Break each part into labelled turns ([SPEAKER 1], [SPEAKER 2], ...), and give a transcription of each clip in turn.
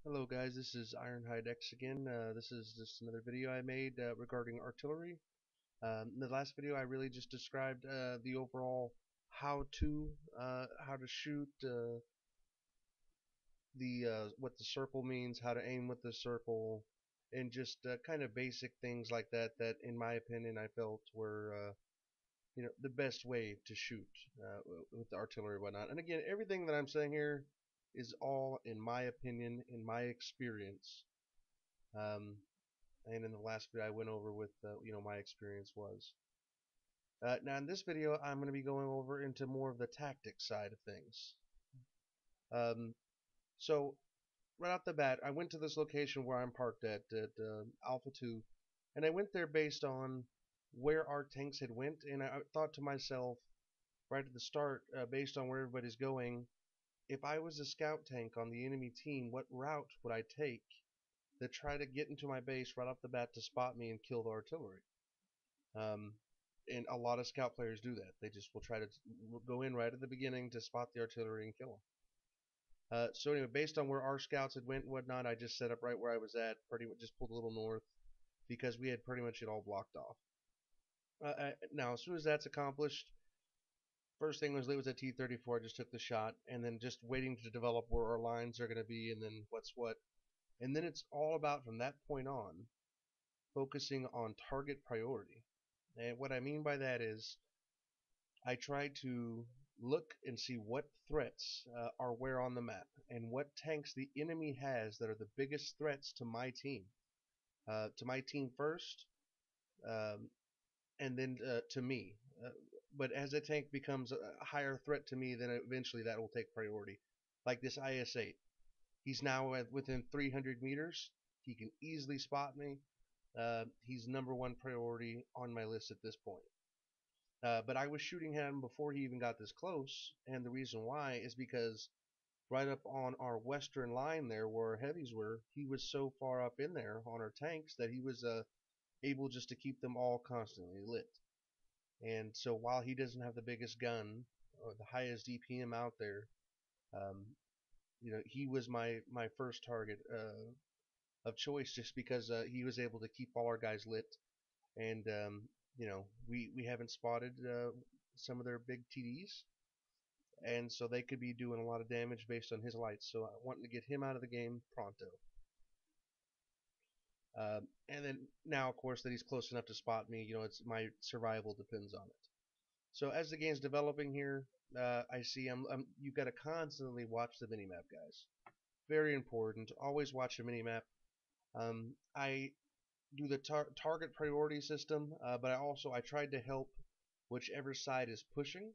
[SPEAKER 1] Hello guys, this is Ironhide X again. This is just another video I made regarding artillery. In the last video I really just described the overall how to shoot, the what the circle means, how to aim with the circle, and just kind of basic things like that that in my opinion I felt were the best way to shoot with the artillery and whatnot. And again, everything that I'm saying here is all in my opinion, in my experience. Um, and in the last video I went over with my experience was. Now in this video I'm going to be going over into more of the tactics side of things. Um, so right off the bat, I went to this location where I'm parked at Alpha 2, and I went there based on where our tanks had went, and I thought to myself right at the start, based on where everybody's going, if I was a scout tank on the enemy team, what route would I take to try to get into my base right off the bat to spot me and kill the artillery? Um, and a lot of scout players do that. They just will try to go in right at the beginning to spot the artillery and kill them. So anyway, based on where our scouts had went and whatnot, I just set up right where I was at, pretty much just pulled a little north because we had pretty much it all blocked off. Now, as soon as that's accomplished, first thing was it was a T-34. I just took the shot, and then just waiting to develop where our lines are going to be, and then what's what. And then it's all about from that point on focusing on target priority. And what I mean by that is I try to look and see what threats are where on the map and what tanks the enemy has that are the biggest threats to my team. To my team first, um, and then to me. But as a tank becomes a higher threat to me, then eventually that will take priority. Like this IS-8. He's now within 300 meters. He can easily spot me. He's number one priority on my list at this point. But I was shooting him before he even got this close, and the reason why is because right up on our western line there, where our heavies were, he was so far up in there on our tanks that he was able just to keep them all constantly lit. And so while he doesn't have the biggest gun or the highest DPM out there, um, he was my first target of choice just because he was able to keep all our guys lit, and we haven't spotted some of their big TDs, and so they could be doing a lot of damage based on his lights. So I wanted to get him out of the game pronto. And then now, of course, that he's close enough to spot me, it's my survival depends on it. So as the game's developing here, I see you've got to constantly watch the minimap, guys. Very important. Always watch the minimap. I do the target priority system, but I tried to help whichever side is pushing.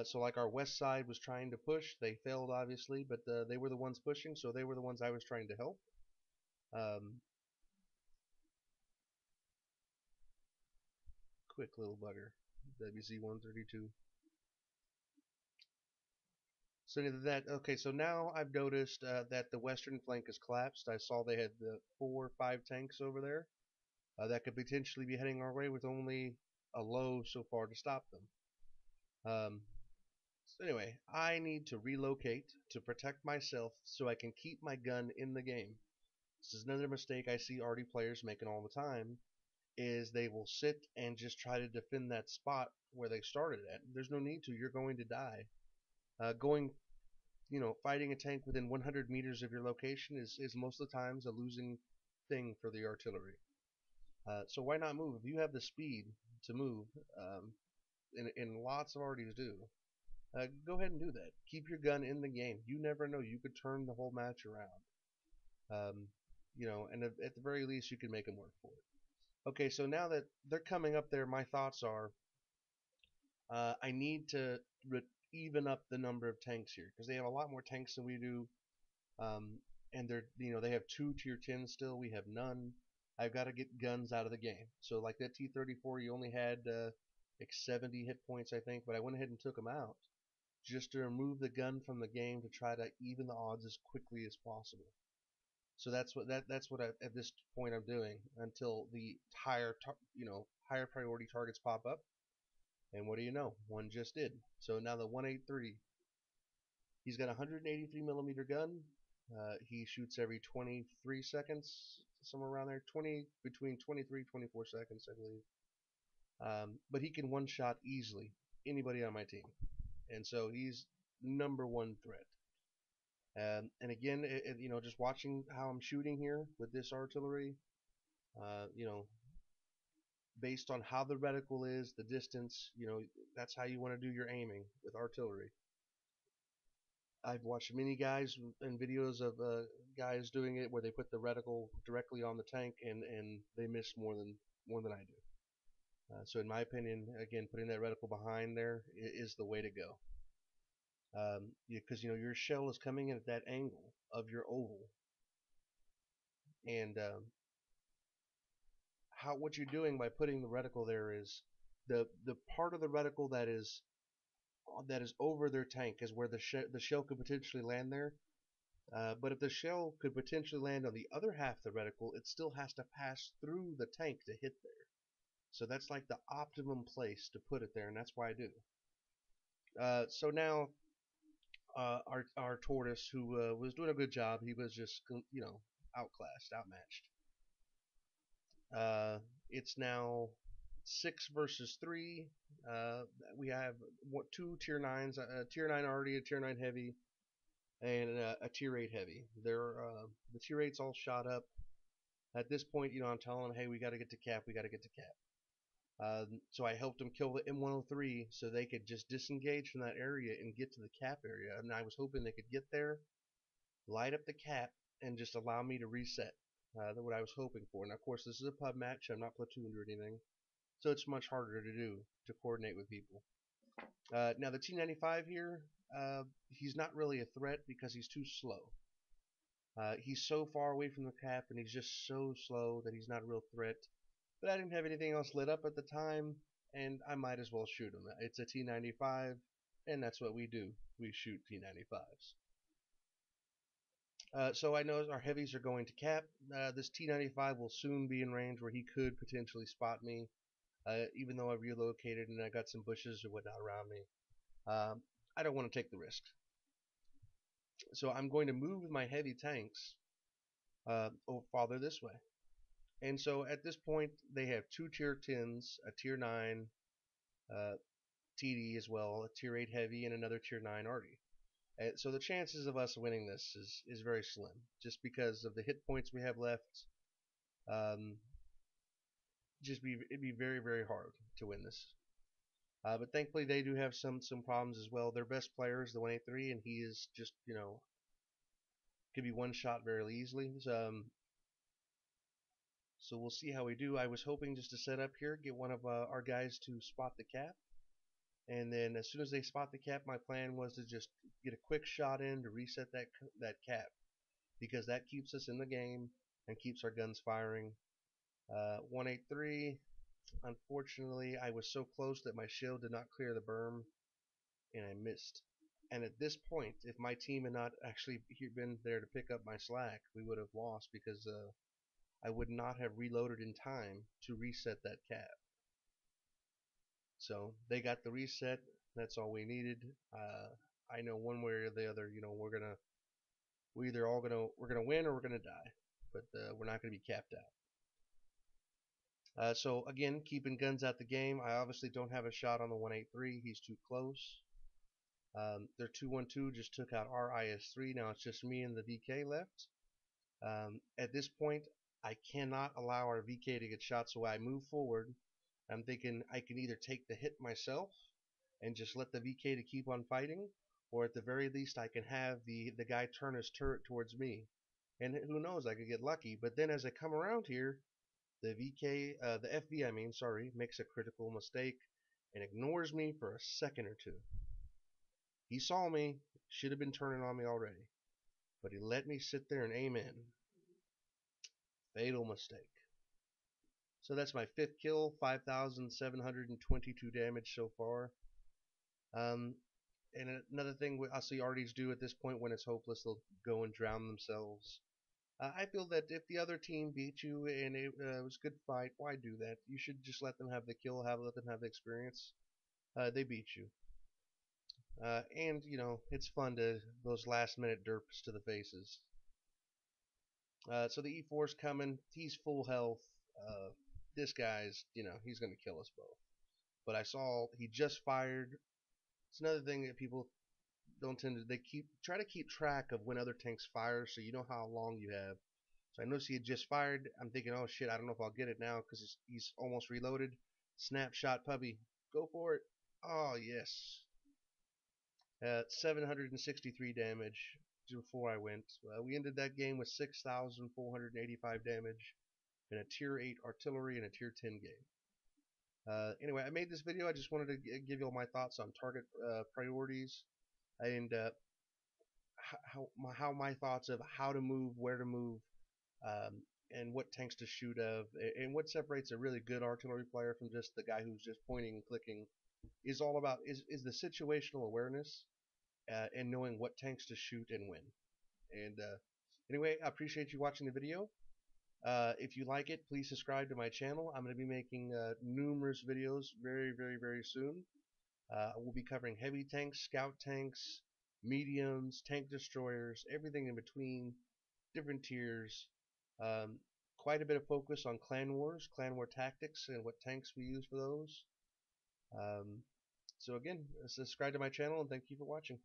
[SPEAKER 1] So like our west side was trying to push, they failed obviously, but they were the ones pushing, so they were the ones I was trying to help. Um, Quick little bugger, WZ-132. So neither that. Okay, so now I've noticed that the western flank has collapsed. I saw they had the 4 or 5 tanks over there that could potentially be heading our way with only a low so far to stop them. So anyway, I need to relocate to protect myself so I can keep my gun in the game. This is another mistake I see ARTY players making all the time, is they will sit and just try to defend that spot where they started at. There's no need to. You're going to die. Going fighting a tank within 100 meters of your location is most of the times a losing thing for the artillery. So why not move? If you have the speed to move, um, and lots of arties do, go ahead and do that. Keep your gun in the game. You never know. You could turn the whole match around. And at the very least, you can make them work for it. Okay, so now that they're coming up there, my thoughts are I need to even up the number of tanks here because they have a lot more tanks than we do. Um, and they have 2 tier 10s still. We have none. I've got to get guns out of the game. So like that T-34, you only had like 70 hit points, I think, but I went ahead and took them out just to remove the gun from the game to try to even the odds as quickly as possible. So that's what at this point I'm doing until the higher priority targets pop up. And what do you know? One just did. So now the 183, he's got a 183 millimeter gun. He shoots every 23 seconds, somewhere around there, 20 between 23 24 seconds, I believe. But he can one shot easily anybody on my team, and so he's number one threat. And again, just watching how I'm shooting here with this artillery, you know, based on how the reticle is, the distance, that's how you want to do your aiming with artillery. I've watched many guys and videos of guys doing it where they put the reticle directly on the tank and they miss more than I do. So in my opinion, again, putting that reticle behind there is the way to go. Because your shell is coming in at that angle of your oval, and how what you're doing by putting the reticle there is the part of the reticle that is over their tank is where the shell could potentially land there. But if the shell could potentially land on the other half of the reticle, it still has to pass through the tank to hit there. So that's like the optimum place to put it there, and that's why I do. So now our tortoise, who was doing a good job, he was just outclassed, outmatched. Uh, it's now 6 versus 3. Uh, we have two tier nines, a tier 9 already, a tier 9 heavy, and a tier 8 heavy. The tier 8's all shot up. At this point, I'm telling them, hey, we got to get to cap. We got to get to cap. So I helped them kill the M103 so they could just disengage from that area and get to the cap area. And I was hoping they could get there, light up the cap, and just allow me to reset. That's what I was hoping for. And of course, this is a pub match. I'm not platooned or anything, so it's much harder to do to coordinate with people. Now the T95 here, he's not really a threat because he's too slow. He's so far away from the cap and he's just so slow that he's not a real threat. But I didn't have anything else lit up at the time, and I might as well shoot him. It's a T95, and that's what we do. We shoot T95s. So I know our heavies are going to cap. This T95 will soon be in range where he could potentially spot me, even though I relocated and I got some bushes or whatnot around me. I don't want to take the risk. So I'm going to move my heavy tanks farther this way. And so at this point, they have two tier 10s, a tier 9 uh, TD as well, a tier 8 heavy, and another tier 9 ARTY. So the chances of us winning this is very slim, just because of the hit points we have left. Um, it'd be very very hard to win this. But thankfully they do have some problems as well. Their best player is the 183, and he is just could be one shot very easily. So we'll see how we do. I was hoping just to set up here, get one of our guys to spot the cap, and then as soon as they spot the cap, my plan was to just get a quick shot in to reset that cap, because that keeps us in the game and keeps our guns firing. 183, unfortunately, I was so close that my shield did not clear the berm, and I missed. And at this point, if my team had not actually been there to pick up my slack, we would have lost, because I would not have reloaded in time to reset that cap. So they got the reset. That's all we needed. I know one way or the other, we're gonna win or we're gonna die, but we're not gonna be capped out. So again, keeping guns out the game. I obviously don't have a shot on the 183. He's too close. Their 212 just took out our IS-3. Now it's just me and the VK left. At this point, I cannot allow our VK to get shot, so I move forward. I'm thinking I can either take the hit myself and just let the VK to keep on fighting, or at the very least I can have the guy turn his turret towards me. And who knows, I could get lucky. But then as I come around here, the FV, makes a critical mistake and ignores me for a second or two. He saw me, should have been turning on me already, but he let me sit there and aim in. Fatal mistake. So that's my 5th kill, 5,722 damage so far. And another thing I see arties do at this point when it's hopeless, they'll go and drown themselves. I feel that if the other team beat you and it was a good fight, why do that? You should just let them have the kill, let them have the experience. They beat you. And, it's fun to those last minute derps to the faces. So the E4 is coming. He's full health. Uh, this guy's, he's going to kill us both. But I saw he just fired. It's another thing that people don't tend to. They try to keep track of when other tanks fire, so you know how long you have. So I noticed he had just fired. I'm thinking, oh shit, I don't know if I'll get it now because he's almost reloaded. Snapshot puppy, go for it. Oh yes, 763 damage before I went. We ended that game with 6,485 damage in a tier 8 artillery and a tier 10 game. Anyway, I made this video. I just wanted to give you all my thoughts on target priorities and how my thoughts of how to move, where to move, um, and what tanks to shoot of, and what separates a really good artillery player from just the guy who's just pointing and clicking is all about is the situational awareness and knowing what tanks to shoot and when. And anyway, I appreciate you watching the video. If you like it, please subscribe to my channel. I'm going to be making numerous videos very, very, very soon. We'll be covering heavy tanks, scout tanks, mediums, tank destroyers, everything in between, different tiers. Um, Quite a bit of focus on clan wars, clan war tactics, and what tanks we use for those. So again, subscribe to my channel and thank you for watching.